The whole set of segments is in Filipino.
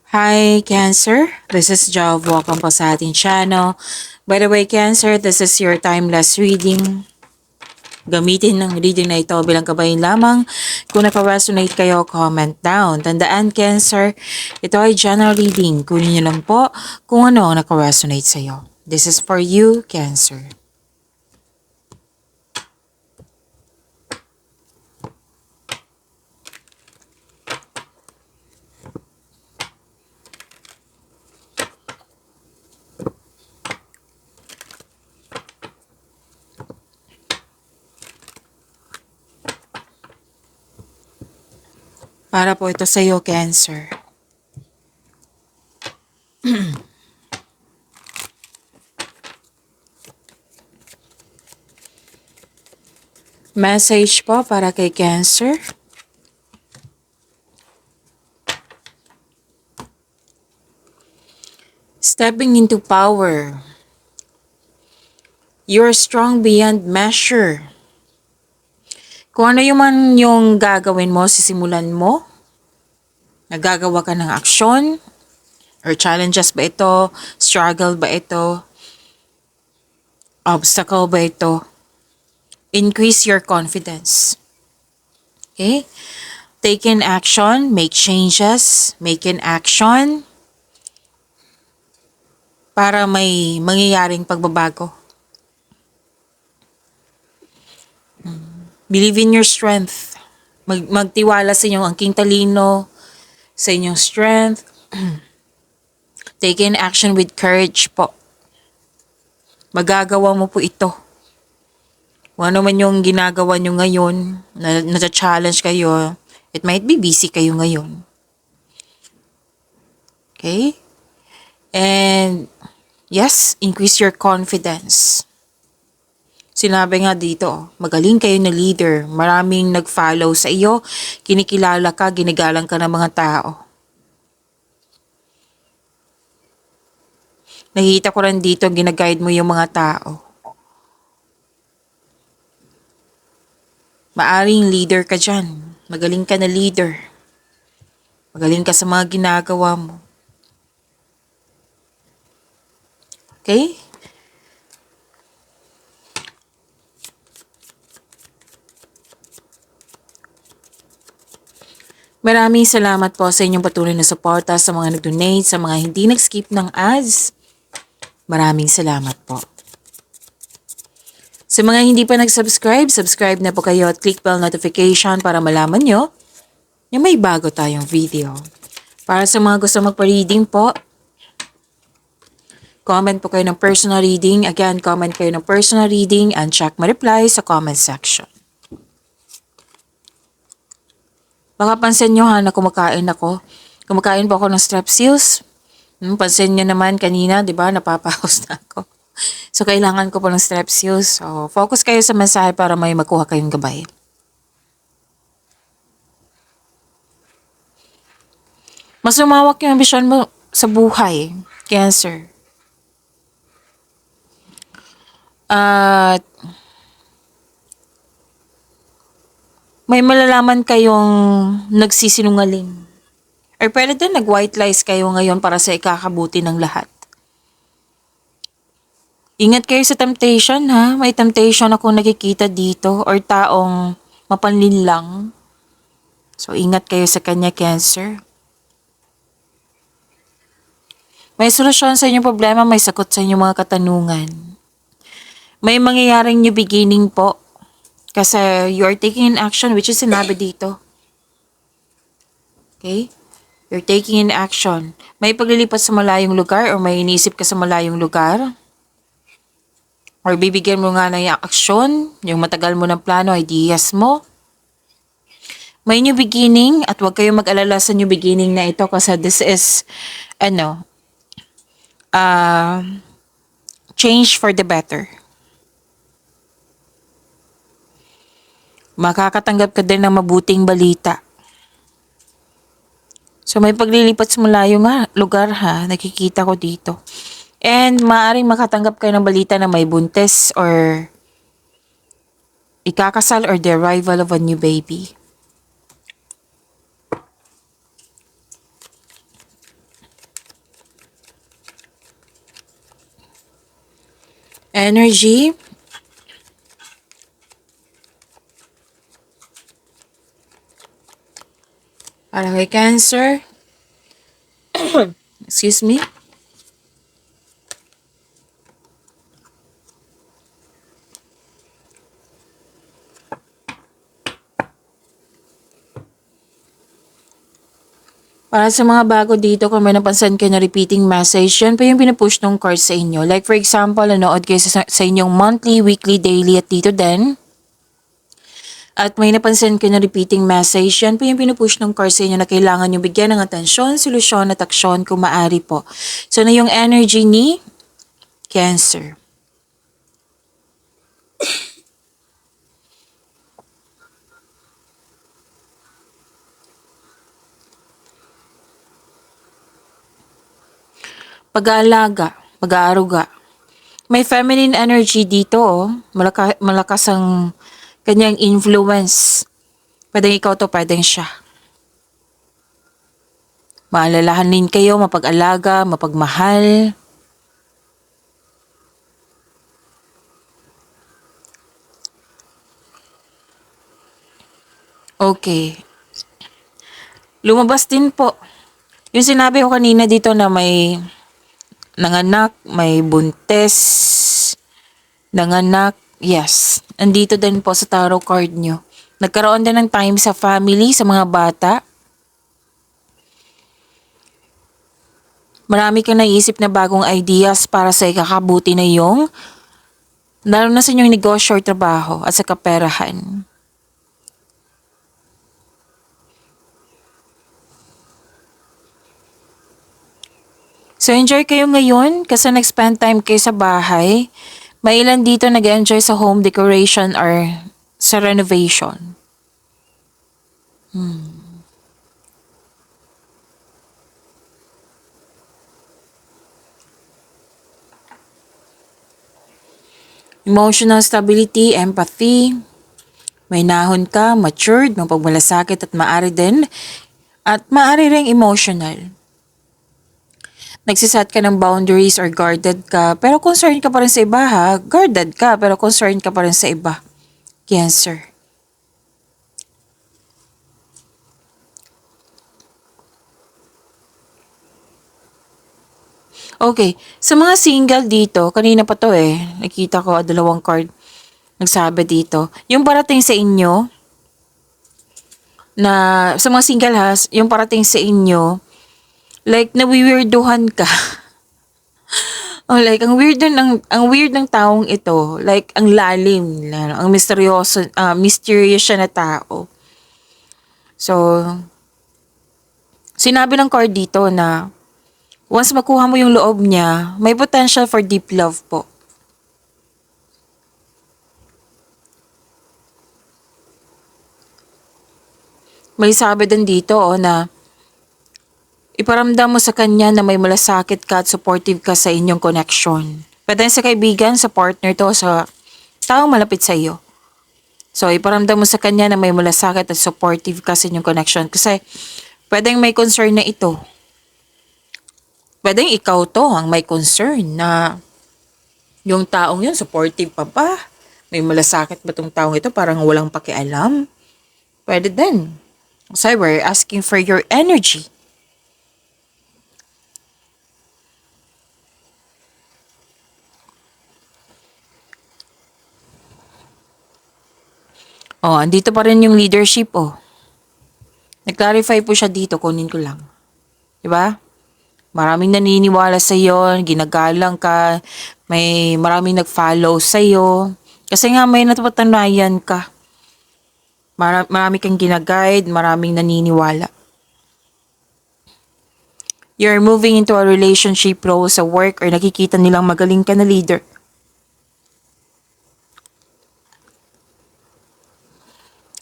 Hi, Cancer. This is Jov. Welcome po sa ating channel. By the way, Cancer, this is your timeless reading. Gamitin ng reading na ito bilang kabayan lamang. Kung naka-resonate kayo, comment down. Tandaan, Cancer, ito ay general reading. Kunin niyo lang po kung ano ang naka-resonate sa iyo. This is for you, Cancer. Para po ito sa iyo, Cancer. Message po para kay Cancer. Stepping into power. You're strong beyond measure. Kung ano yung gagawin mo, sisimulan mo. Nagagawa ka ng aksyon? Or challenges ba ito? Struggle ba ito? Obstacle ba ito? Increase your confidence. Okay? Take in action, make changes, make in action para may mangyayaring pagbabago. Believe in your strength. Magtiwala sa inyong angking talino, sa inyong strength. Take in action with courage po. Magagawa mo po ito. Kung ano man yung ginagawa nyo ngayon, na-challenge kayo, it might be busy kayo ngayon. Okay? And yes, increase your confidence. Sinabi nga dito, magaling kayo na leader, maraming nag-follow sa iyo, kinikilala ka, ginagalang ka ng mga tao. Nakikita ko rin dito, ginaguide mo yung mga tao. Maaring leader ka dyan, magaling ka na leader. Magaling ka sa mga ginagawa mo. Okay? Maraming salamat po sa inyong patuloy na suporta, sa mga nag-donate, sa mga hindi nag-skip ng ads. Maraming salamat po. Sa mga hindi pa nag-subscribe, subscribe na po kayo at click bell notification para malaman nyo na may bago tayong video. Para sa mga gusto magpa-reading po, comment po kayo ng personal reading. Again, comment kayo ng personal reading and check my reply sa comment section. Baka pansin nyo ha na kumakain ako. Kumakain po ako ng strepsils. Pansin nyo naman kanina, di ba, napapahos na ako. So, kailangan ko po ng strepsils. So, focus kayo sa mensahe para may makuha kayong gabay. Mas lumawak yung ambisyon mo sa buhay, Cancer. At may malalaman kayong nagsisinungaling. Or pwede din nag-white lies kayo ngayon para sa ikakabuti ng lahat. Ingat kayo sa temptation ha. May temptation akong nakikita dito or taong mapanlinlang. So ingat kayo sa kanya, Cancer. May solusyon sa inyong problema, may sagot sa inyong mga katanungan. May mangyayaring new beginning po. Kasi you are taking in action, which is sinabi dito. Okay? You're taking in action. May paglilipat sa malayong lugar or may iniisip ka sa malayong lugar. Or bibigyan mo nga ng aksyon, yung matagal mo ng plano, ideas mo. May new beginning at huwag kayong mag-alala sa new beginning na ito kasi this is, change for the better. Makakatanggap ka din ng mabuting balita. So may paglilipat sa malayong lugar ha, nakikita ko dito. And maaaring makatanggap kayo ng balita na may buntis or ikakasal or the arrival of a new baby. energy. Para kay Cancer. Excuse me. Para sa mga bago dito, kung may napansin kayo na repeating message, yan pa yung pinupush ng card sa inyo. Like for example, nanood kayo sa inyong monthly, weekly, daily at dito din. At may napansin kayo na repeating message, yan pa yung pinupush ng card sa inyo na kailangan nyo bigyan ng atensyon, solusyon at aksyon kung maaari po. So na yung energy ni Cancer. Pag-aalaga, pag-aaruga. May feminine energy dito, oh. Malakas ang kanyang influence. Pwedeng ikaw to, pwedeng siya. Maalalahanin kayo, mapag-alaga, mapagmahal. Okay. Lumabas din po. Yung sinabi ko kanina dito na may nanganak, may buntes, nanganak, yes. Andito din po sa tarot card nyo. Nagkaroon din ng time sa family, sa mga bata. Marami kang naisip na bagong ideas para sa ikakabuti na yung lalo na sa inyong negosyo or trabaho at sa kaperahan. So enjoy kayo ngayon kasi nag-spend time kayo sa bahay. May ilan dito nag-enjoy sa home decoration or sa renovation. Emotional stability, empathy. May nahon ka, matured, mapagmalasakit at maaari din. At maaari ring emotional. Nagsiset ka ng boundaries or guarded ka, pero concerned ka pa rin sa iba ha. Guarded ka, pero concerned ka pa rin sa iba. Cancer. Okay, sa mga single dito, kanina pa to nakita ko dalawang card nagsabi dito. Yung parating sa inyo, na sa mga single has, yung parating sa inyo, like nawiwirduhan ka. Oh, like ang weird ng taong ito, like ang lalim, ang misteryoso, mysterious siya na tao. So, sinabi ng card dito na once makuha mo yung loob niya, may potential for deep love po. May sabi din dito na iparamdam mo sa kanya na may malasakit ka at supportive ka sa inyong connection. Pwede sa kaibigan, sa partner to, sa taong malapit sa iyo. So, iparamdam mo sa kanya na may malasakit at supportive ka sa inyong connection. Kasi, pwedeng may concern na ito. Pwedeng ikaw to ang may concern na yung taong yun, supportive pa ba? May malasakit ba tong taong ito? Parang walang pakialam. Pwede din. Kasi we're asking for your energy. Oh, andito pa rin yung leadership, oh. Nag-clarify po siya dito, kunin ko lang. 'Di ba? Maraming naniniwala sa iyo, ginagalang ka, may maraming nag-follow sa iyo. Kasi nga may napatunayan ka. Marami kang ginaguide, maraming naniniwala. You're moving into a relationship role sa work or nakikita nilang magaling ka na leader.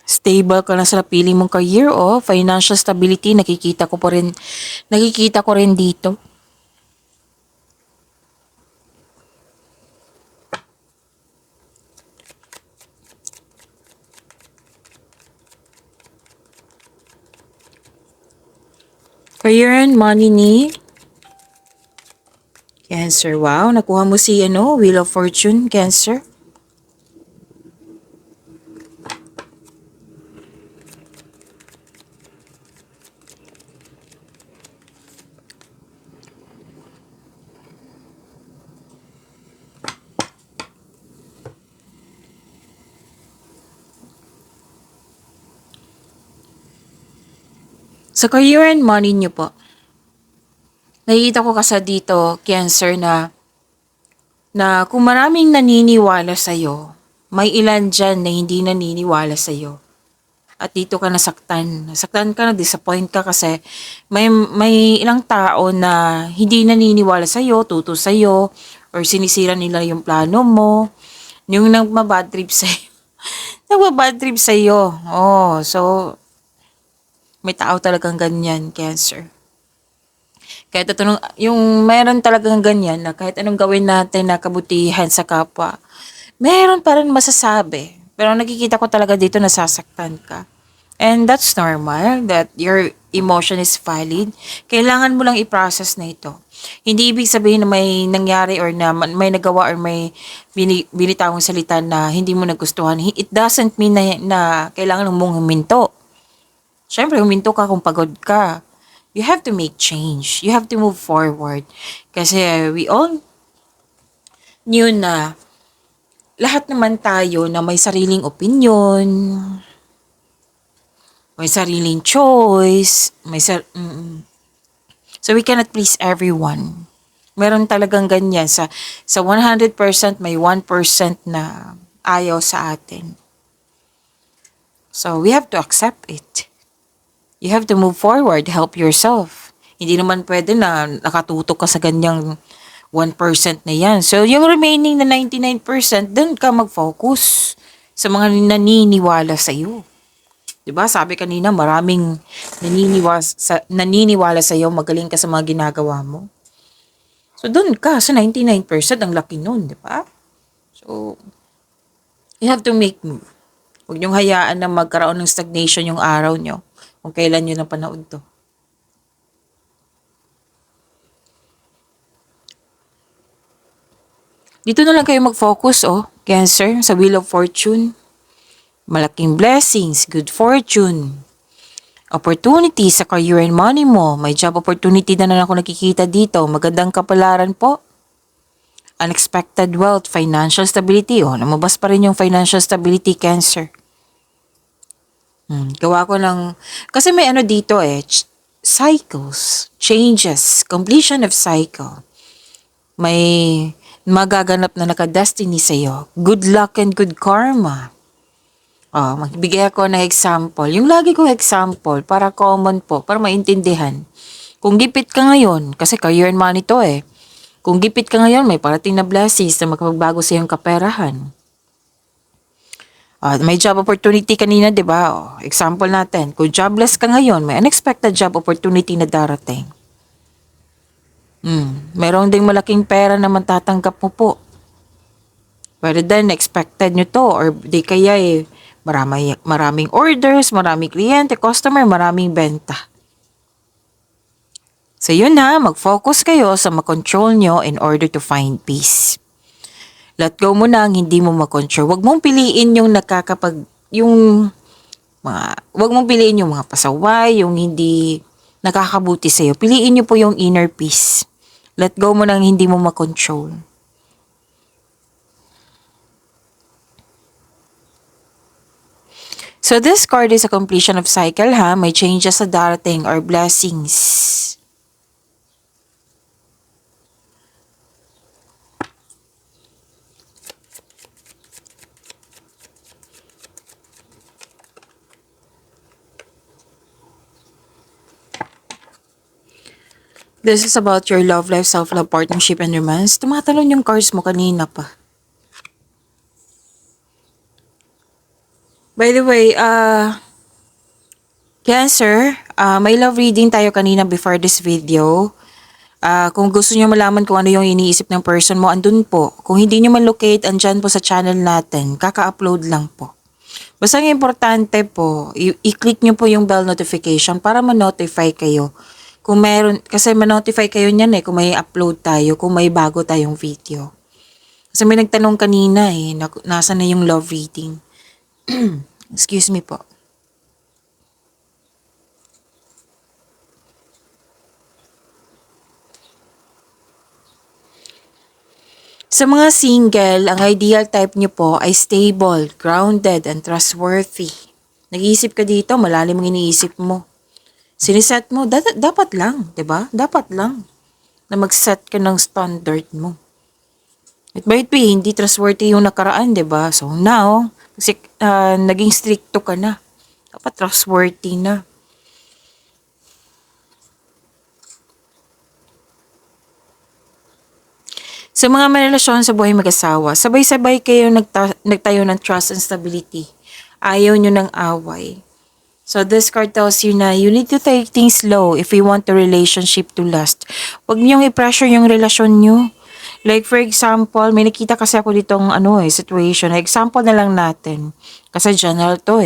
Stable ka na sa napili mong career o financial stability, nakikita ko rin dito. Career and money ni Cancer, wow, nakuha mo si Wheel of Fortune, Cancer. Sa career and money niyo po, nakikita ko kasi dito, Cancer, na kung maraming naniniwala sa'yo, may ilan dyan na hindi naniniwala sa'yo. At dito ka nasaktan. Nasaktan ka, na-disappoint ka kasi may ilang tao na hindi naniniwala sa'yo, tuto sa'yo, or sinisira nila yung plano mo, yung nagmabad trip sa'yo. Nagmabad trip sa'yo. Oh, so, may tao talagang ganyan, Cancer. Kahit yung meron talagang ganyan na kahit anong gawin natin na kabutihan sa kapwa, meron pa rin masasabi. Pero nakikita ko talaga dito nasasaktan ka. And that's normal, that your emotion is valid. Kailangan mo lang i-process na ito. Hindi ibig sabihin na may nangyari or na may nagawa or may binitawang salita na hindi mo nagustuhan. It doesn't mean na kailangan mong huminto. Siyempre, huminto ka kung pagod ka. You have to make change. You have to move forward. Kasi we all knew na lahat naman tayo na may sariling opinion, may sariling choice, so we cannot please everyone. Meron talagang ganyan. Sa 100% may 1% na ayaw sa atin. So we have to accept it. You have to move forward, help yourself. Hindi naman pwede na nakatutok ka sa ganyang 1% na yan. So, yung remaining na 99%, dun ka mag-focus sa mga naniniwala sa iyo. 'Di ba? Sabi kanina, maraming naniniwala sa iyo, magaling ka sa mga ginagawa mo. So, dun ka sa 99%, ang laki nun, 'di ba? So, you have to make move. Huwag niyong hayaan na magkaroon ng stagnation yung araw niyo. Kung kailan yun ang panahon to. Dito na lang kayo mag-focus, Cancer, sa Wheel of Fortune. Malaking blessings, good fortune, opportunity sa career and money mo. May job opportunity na ako nakikita dito. Magandang kapalaran po. Unexpected wealth, financial stability. Lumabas pa rin yung financial stability, Cancer. Gawa ko ng, kasi may dito cycles, changes, completion of cycle. May magaganap na naka-destiny sa'yo. Good luck and good karma. Magbigay ako ng example. Yung lagi kong example, para common po, para maintindihan. Kung gipit ka ngayon, kasi career and money to Kung gipit ka ngayon, may parating na blessings na magbabago sa iyong kaperahan. May job opportunity kanina, di ba? Example natin, kung jobless ka ngayon, may unexpected job opportunity na darating. Meron ding malaking pera na matatanggap mo po. Pero then, expected nyo to, or di kaya maraming orders, maraming kliyente, customer, maraming benta. So yun mag-focus kayo sa makontrol nyo in order to find peace. Let go mo na ang hindi mo makontrol. Huwag mong piliin yung huwag mong piliin yung mga pasaway, yung hindi nakakabuti sa'yo. Piliin nyo po yung inner peace. Let go mo na ang hindi mo makontrol. So this card is a completion of cycle, May changes sa darating or blessings. This is about your love life, self-love, partnership, and romance. Tumatalon yung cards mo kanina pa. By the way, Cancer, may love reading tayo kanina before this video. Kung gusto niyo malaman kung ano yung iniisip ng person mo, andun po. Kung hindi niyo man-locate, andyan po sa channel natin. Kaka-upload lang po. Basta ang importante po, i-click niyo po yung bell notification para ma-notify kayo Kung meron, kasi ma-notify kayo niyan kung may upload tayo, kung may bago tayong video. Kasi may nagtanong kanina nasa na yung love reading. Excuse me po. Sa mga single, ang ideal type niyo po ay stable, grounded, and trustworthy. Nag-iisip ka dito, malalim ang iniisip mo. Siniset mo, dapat lang, 'di ba? Dapat lang na mag-set ka ng standard mo. It might be, hindi trustworthy yung nakaraan, 'di ba? So now, kasi naging stricto ka na. Dapat trustworthy na. Sa mga may relasyon sa buhay mag-asawa, sabay-sabay kayo nagtayo ng trust and stability. Ayaw nyo ng away. So this card tells you na you need to take things slow if you want the relationship to last. Huwag niyong i-pressure yung relasyon nyo. Like for example, may nakita kasi ako ditong situation. Example na lang natin. Kasi general to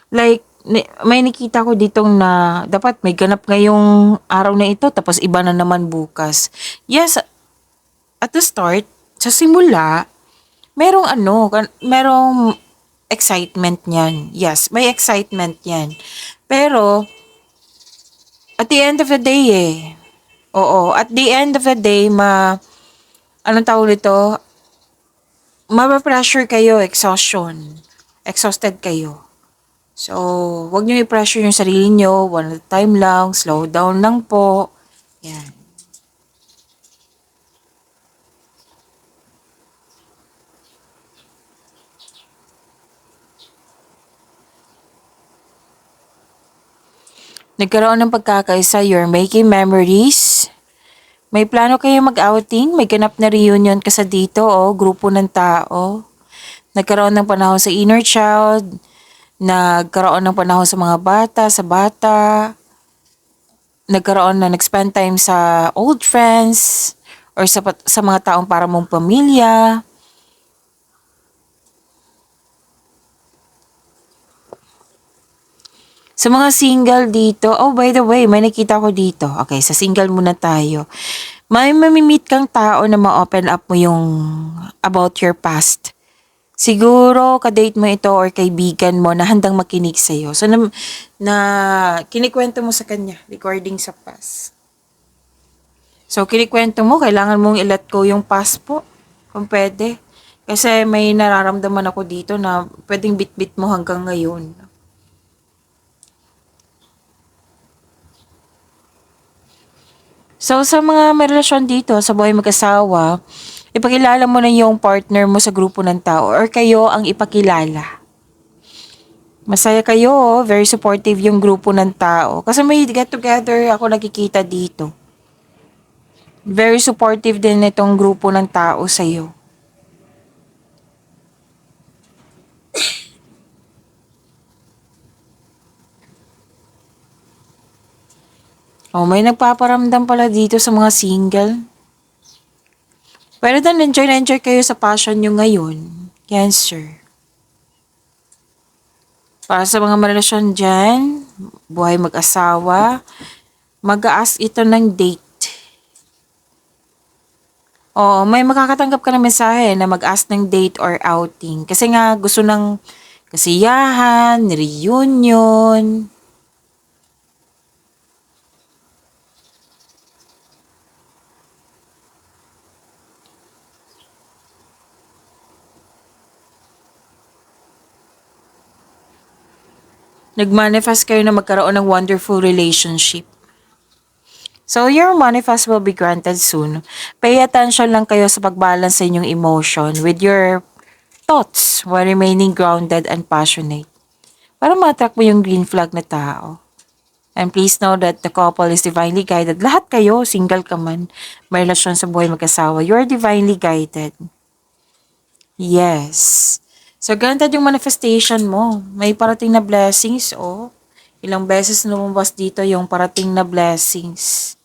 Like, may nakita ko ditong na dapat may ganap ngayong araw na ito tapos iba na naman bukas. Yes, at the start, sa simula, merong merong excitement niyan. Yes, may excitement yan. Pero, at the end of the day oo, at the end of the day, anong tawag nito, mapapressure kayo, exhausted kayo. So, wag niyo i-pressure yung sarili niyo, one at a time lang, slow down lang po. Yan. Nagkaroon ng pagkakaisa, you're making memories. May plano kayo mag-outing, may ganap na reunion ka sa dito grupo ng tao. Nagkaroon ng panahon sa inner child, nagkaroon ng panahon sa mga bata, nagkaroon na nag-spend time sa old friends, or sa mga taong para mong pamilya. Sa mga single dito, by the way, may nakita ko dito. Okay, sa single muna tayo. May mamimit kang tao na ma-open up mo yung about your past. Siguro, kadate mo ito or kaibigan mo na handang makinig sa'yo. So, na kinikwento mo sa kanya, recording sa past. So, kinikwento mo, kailangan mong i-let go yung past po, kung pwede. Kasi may nararamdaman ako dito na pwedeng bit-bit mo hanggang ngayon. So, sa mga may relasyon dito, sa buhay mag-asawa, ipakilala mo na yung partner mo sa grupo ng tao or kayo ang ipakilala. Masaya kayo, very supportive yung grupo ng tao. Kasi may get together ako nakikita dito. Very supportive din itong grupo ng tao sa'yo. May nagpaparamdam pala dito sa mga single. Pero then, enjoy na enjoy kayo sa passion nyo ngayon. Cancer. Para sa mga marelasyon dyan, buhay mag-asawa, mag-a-ask ito ng date. May makakatanggap ka ng mensahe na mag-ask ng date or outing. Kasi nga, gusto ng kasiyahan, reunion. Nag-manifest kayo na magkaroon ng wonderful relationship. So, your manifest will be granted soon. Pay attention lang kayo sa pag-balance sa inyong emotion with your thoughts while remaining grounded and passionate. Para ma-attract mo yung green flag na tao. And please know that the couple is divinely guided. Lahat kayo, single ka man, may relasyon sa buhay mag-asawa, you're divinely guided. Yes. So, granted yung manifestation mo. May parating na blessings, Ilang beses lumabas dito yung parating na blessings.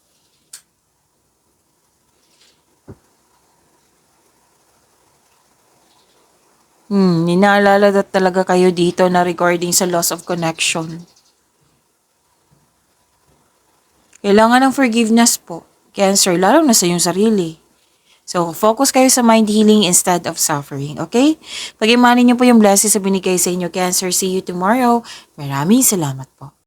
Ninaalala talaga kayo dito na regarding sa loss of connection. Kailangan ng forgiveness po, Cancer, lalo na sa iyong sarili. So, focus kayo sa mind healing instead of suffering, okay? Pag-imanin niyo po yung blessings na binigay sa inyo, Cancer. See you tomorrow. Maraming salamat po.